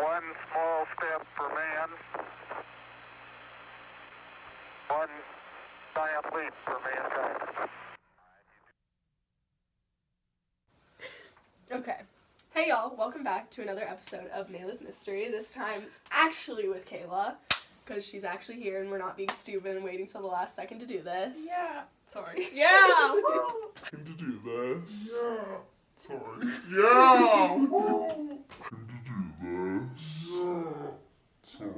One small step for man, one giant leap for mankind. Okay. Hey y'all, welcome back to another episode of Mayla's Mystery. This time actually with Kayla, because she's actually here and we're not being stupid and waiting till the last second to do this. Yeah. Sorry. Yeah! To do this. Yeah. Sorry. Yeah. To do this. Yeah. Sorry.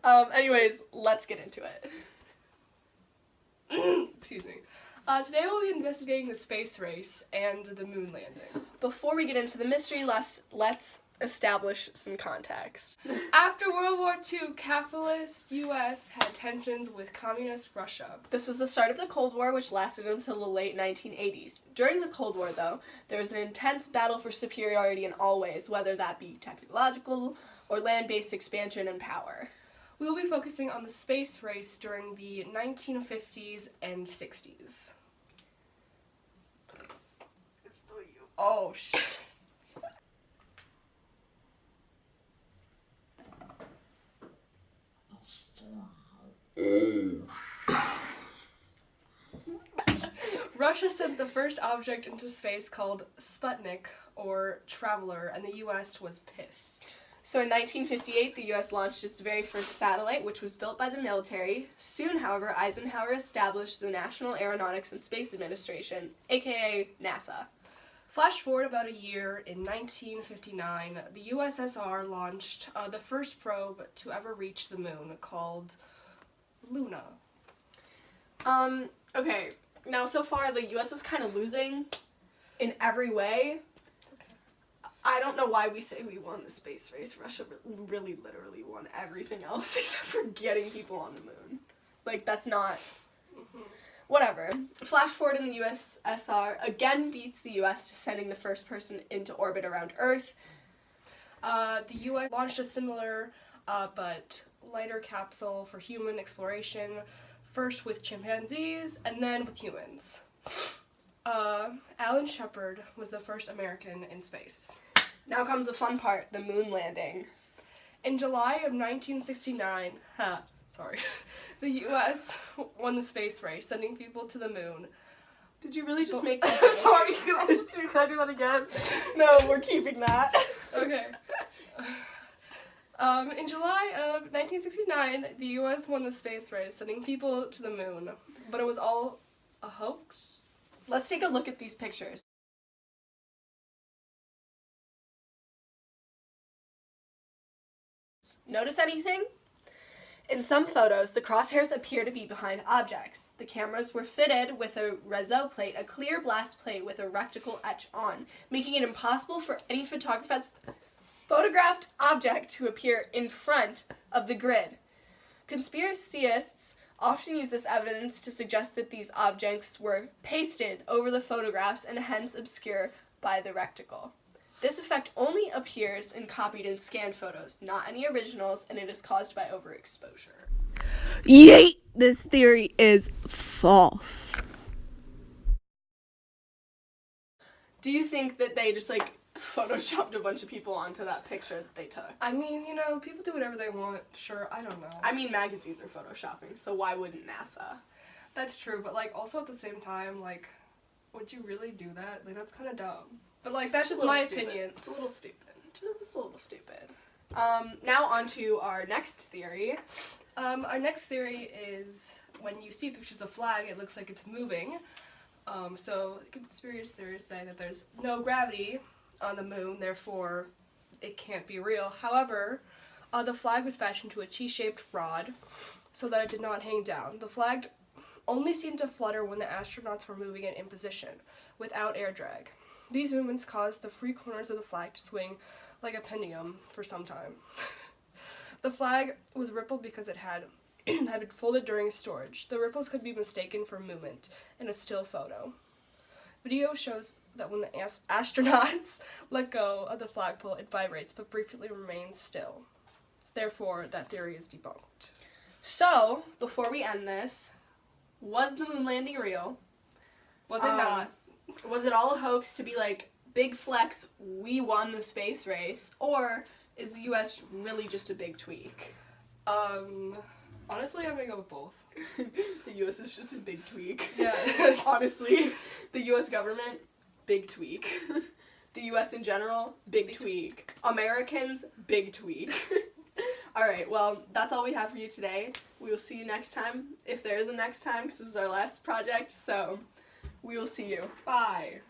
Yeah. Anyways, let's get into it. Excuse me. Today we'll be investigating the space race and the moon landing. Before we get into the mystery, let's establish some context. After World War II, capitalist U.S. had tensions with communist Russia. This was the start of the Cold War, which lasted until the late 1980s. During the Cold War, though, there was an intense battle for superiority in all ways, whether that be technological or land-based expansion and power. We will be focusing on the space race during the 1950s and 60s. It's still you. Oh, shit. Russia sent the first object into space called Sputnik, or Traveler, and the U.S. was pissed. So in 1958, the U.S. launched its very first satellite, which was built by the military. Soon, however, Eisenhower established the National Aeronautics and Space Administration, aka NASA. Flash forward about a year, in 1959, the USSR launched the first probe to ever reach the moon, called Luna. Okay, now so far the U.S. is kind of losing in every way. I don't know why we say we won the space race. Russia really literally won everything else except for getting people on the moon. Like, that's not... Whatever. Flash forward in the USSR again beats the US to sending the first person into orbit around Earth. The US launched a similar but lighter capsule for human exploration, first with chimpanzees and then with humans. Alan Shepard was the first American in space. Now comes the fun part, the moon landing. In July of 1969, the U.S. won the space race, sending people to the moon. Did you really just make that? Sorry, can I do that again? No, we're keeping that. Okay. In July of 1969, the U.S. won the space race, sending people to the moon. But it was all a hoax? Let's take a look at these pictures. Notice anything? In some photos, the crosshairs appear to be behind objects. The cameras were fitted with a Rezo plate, a clear blast plate with a reticle etch on, making it impossible for any photographer's photographed object to appear in front of the grid. Conspiracists often use this evidence to suggest that these objects were pasted over the photographs and hence obscured by the reticle. This effect only appears in copied and scanned photos, not any originals, and it is caused by overexposure. Yeet! This theory is false. Do you think that they just, photoshopped a bunch of people onto that picture that they took? I mean, people do whatever they want. Sure, I don't know. I mean, magazines are photoshopping, so why wouldn't NASA? That's true, but, also at the same time, would you really do that? That's kind of dumb. But, that's just my opinion. It's a little stupid. Just a little stupid. Now on to our next theory. Our next theory is when you see pictures of flag, it looks like it's moving. So conspiracy theorists say that there's no gravity on the moon, therefore it can't be real. However, the flag was fashioned to a T-shaped rod so that it did not hang down. The flag only seemed to flutter when the astronauts were moving it in position, without air drag. These movements caused the free corners of the flag to swing like a pendulum for some time. The flag was rippled because it had been folded during storage. The ripples could be mistaken for movement in a still photo. Video shows that when the astronauts let go of the flagpole, it vibrates but briefly remains still. Therefore, that theory is debunked. So, before we end this, was the moon landing real? Was it not? Was it all a hoax to be big flex, we won the space race, or is the US really just a big tweak? Honestly, I'm gonna go with both. The US is just a big tweak. Yeah. Honestly, the US government, big tweak. The US in general, big tweak. Americans, big tweak. Alright, well, that's all we have for you today. We will see you next time, if there is a next time, because this is our last project, so we will see you. Bye.